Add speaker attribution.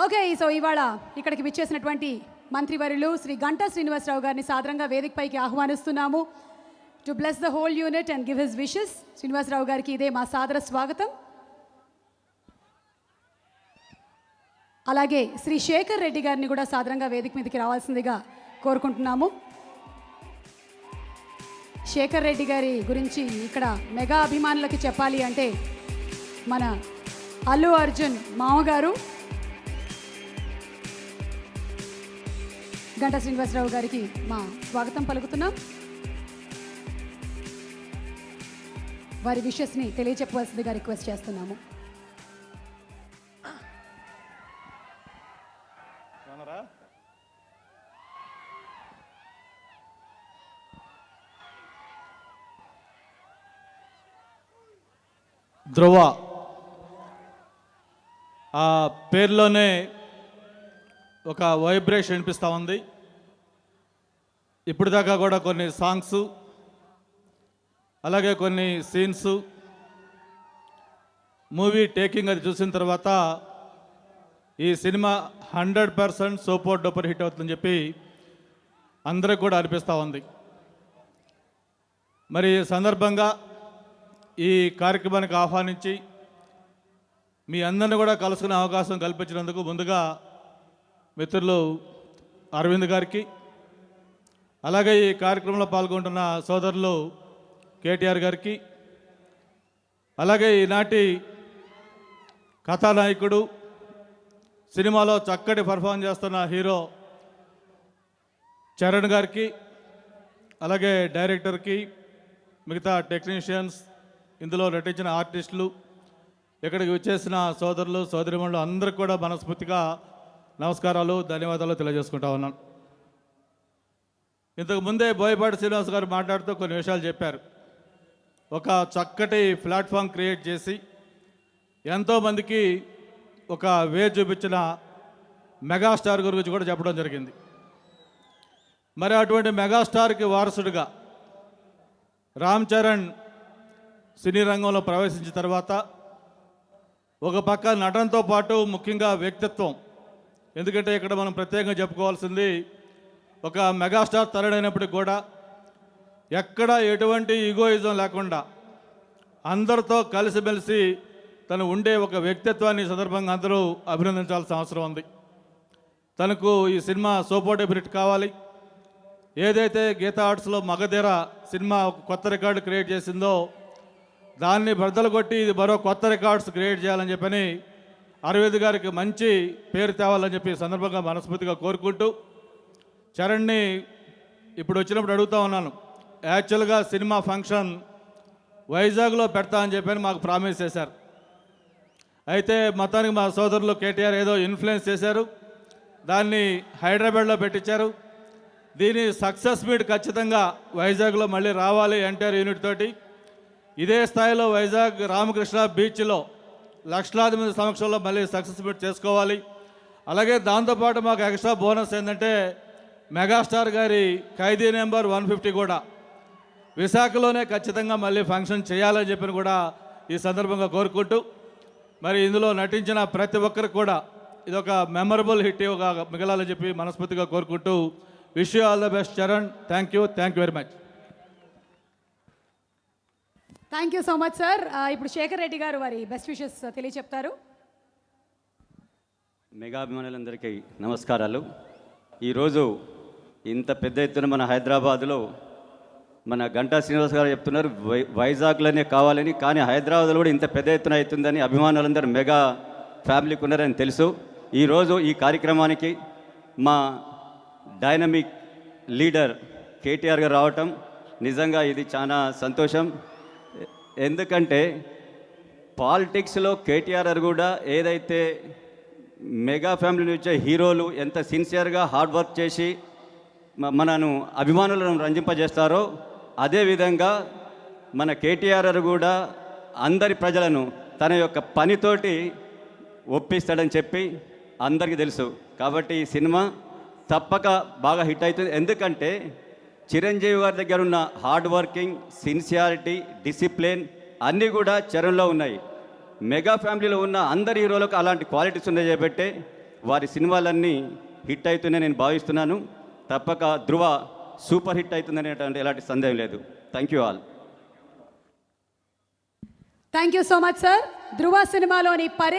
Speaker 1: Okay, so ఇవాళ ఇక్కడికి విచ్చేసినటువంటి మంత్రివర్యులు శ్రీ గంటా శ్రీనివాసరావు గారిని సాదరంగా వేదికపైకి ఆహ్వానిస్తున్నాము. To bless the whole unit and give his wishes. Srinivasa Rao గారికి ఇదే మా సాదర స్వాగతం. అలాగే శ్రీ శేఖర్ రెడ్డి గారిని కూడా సాదరంగా వేదిక మీదకి రావాల్సిందిగా కోరుకుంటున్నాము. శేఖర్ రెడ్డి గారి గురించి ఇక్కడ మెగా అభిమానులకి చెప్పాలి అంటే మన అల్లు అర్జున్ మామగారు గంటా శ్రీనివాసరావు గారికి మా స్వాగతం పలుకుతున్నాం. వారి విషెస్ని తెలియచెప్పవలసిందిగా రిక్వెస్ట్ చేస్తున్నాము.
Speaker 2: ధ్రువ ఆ పేరులోనే ఒక వైబ్రేషన్ వినిపిస్తూ ఉంది. ఇప్పుడు దాకా కూడా కొన్ని సాంగ్స్ అలాగే కొన్ని సీన్స్ మూవీ టేకింగ్ అది చూసిన తర్వాత ఈ సినిమా 100% సూపర్ డూపర్ హిట్ అవుతుందని చెప్పి అందరికి కూడా అనిపిస్తూ ఉంది. మరి ఈ సందర్భంగా ఈ కార్యక్రమానికి ఆహ్వానించి మీ అందరిని కూడా కలుసుకునే అవకాశం కల్పించినందుకు ముందుగా మిత్రులు అరవింద్ గారికి, అలాగే ఈ కార్యక్రమంలో పాల్గొంటున్న సోదరులు కేటీఆర్ గారికి, అలాగే ఈనాటి కథానాయకుడు సినిమాలో చక్కటి పర్ఫార్మ్ చేస్తున్న హీరో చరణ్ గారికి, అలాగే డైరెక్టర్కి, మిగతా టెక్నీషియన్స్, ఇందులో నటించిన ఆర్టిస్టులు, ఇక్కడికి వచ్చేసిన సోదరులు సోదరిమణులు అందరికీ కూడా మనస్ఫూర్తిగా నమస్కారాలు, ధన్యవాదాలు తెలియజేసుకుంటా ఉన్నాను. ఇంతకు ముందే బోయపాటి శ్రీనివాస్ గారు మాట్లాడుతూ కొన్ని విషయాలు చెప్పారు. ఒక చక్కటి ప్లాట్ఫామ్ క్రియేట్ చేసి ఎంతోమందికి ఒక వే చూపించిన మెగాస్టార్ గురించి కూడా చెప్పడం జరిగింది. మరి అటువంటి మెగాస్టార్కి వారసుడిగా రామ్ చరణ్ సినీ రంగంలో ప్రవేశించిన తర్వాత ఒక పక్క నటనతో పాటు ముఖ్యంగా వ్యక్తిత్వం, ఎందుకంటే ఇక్కడ మనం ప్రత్యేకంగా చెప్పుకోవాల్సింది ఒక మెగాస్టార్ తరుడైనప్పటికి కూడా ఎక్కడ ఎటువంటి ఈగోయిజం లేకుండా అందరితో కలిసిమెలిసి తను ఉండే ఒక వ్యక్తిత్వాన్ని సందర్భంగా అందరూ అభినందించాల్సిన అవసరం ఉంది. తనకు ఈ సినిమా సూపర్ డూపర్ హిట్ కావాలి. ఏదైతే గీతా ఆర్ట్స్లో మగధీర సినిమా ఒక కొత్త రికార్డు క్రియేట్ చేసిందో దాన్ని బద్దలు కొట్టి ఇది మరో కొత్త రికార్డ్స్ క్రియేట్ చేయాలని చెప్పని అరవింద్ గారికి మంచి పేరు తేవాలని చెప్పి సందర్భంగా మనస్ఫూర్తిగా కోరుకుంటూ, చరణ్ని ఇప్పుడు వచ్చినప్పుడు అడుగుతూ ఉన్నాను. యాక్చువల్గా సినిమా ఫంక్షన్ వైజాగ్లో పెడతా అని చెప్పని మాకు ప్రామిస్ చేశారు. అయితే మొత్తానికి మా సోదరులు కేటీఆర్ ఏదో ఇన్ఫ్లుయెన్స్ చేశారు, దాన్ని హైదరాబాద్లో పెట్టించారు. దీని సక్సెస్ మీట్ ఖచ్చితంగా వైజాగ్లో మళ్ళీ రావాలి ఎన్టీఆర్ యూనిట్ తోటి. ఇదే స్థాయిలో వైజాగ్ రామకృష్ణ బీచ్లో లక్షలాది మంది సమక్షంలో మళ్ళీ సక్సెస్ మీట్ చేసుకోవాలి. అలాగే దాంతోపాటు మాకు ఎక్స్ట్రా బోనస్ ఏంటంటే మెగాస్టార్ గారి ఖైదీ నెంబర్ 150 కూడా విశాఖలోనే ఖచ్చితంగా మళ్ళీ ఫంక్షన్ చేయాలని చెప్పని కూడా ఈ సందర్భంగా కోరుకుంటూ, మరి ఇందులో నటించిన ప్రతి ఒక్కరికి కూడా ఇదొక మెమరబుల్ హిట్ మిగలాలని చెప్పి మనస్ఫూర్తిగా కోరుకుంటూ, wish you all the best Charan. Thank you very much.
Speaker 1: Thank you so much sir. ఇప్పుడు శేఖర్ రెడ్డి గారు వారి బెస్ట్ విషెస్ తెలియచెప్తారు.
Speaker 3: మెగా అభిమానులందరికీ నమస్కారాలు. ఈరోజు ఇంత పెద్ద ఎత్తున మన హైదరాబాద్లో మన గంటా శ్రీనివాస్ గారు చెప్తున్నారు వైజాగ్లోనే కావాలని, కానీ హైదరాబాద్లో కూడా ఇంత పెద్ద ఎత్తున అవుతుందని అభిమానులందరూ మెగా ఫ్యామిలీకి ఉన్నారని తెలుసు. ఈరోజు ఈ కార్యక్రమానికి మా డైనమిక్ లీడర్ కేటీఆర్ గారు రావటం నిజంగా ఇది చాలా సంతోషం. ఎందుకంటే పాలిటిక్స్లో కేటీఆర్ కూడా ఏదైతే మెగా ఫ్యామిలీ నుంచి హీరోలు ఎంత సిన్సియర్గా హార్డ్ వర్క్ చేసి మనను అభిమానులను రంజింపజేస్తారో అదేవిధంగా మన కేటీఆర్ కూడా అందరి ప్రజలను తన యొక్క పనితోటి ఒప్పిస్తాడని చెప్పి అందరికీ తెలుసు. కాబట్టి ఈ సినిమా తప్పక బాగా హిట్ అవుతుంది. ఎందుకంటే చిరంజీవి గారి దగ్గర ఉన్న హార్డ్ వర్కింగ్, సిన్సియారిటీ, డిసిప్లిన్ అన్నీ కూడా చరణ్లో ఉన్నాయి. మెగా ఫ్యామిలీలో ఉన్న అందరి హీరోలకు అలాంటి క్వాలిటీస్ ఉన్నాయి కాబట్టి వారి సినిమాలన్నీ హిట్ అవుతున్నాయని నేను భావిస్తున్నాను. తప్పక ధృవ సూపర్ హిట్ అవుతుందనేటువంటి ఎలాంటి సందేహం లేదు. Thank you all.
Speaker 1: Thank you so much sir. Dhruva సినిమాలోని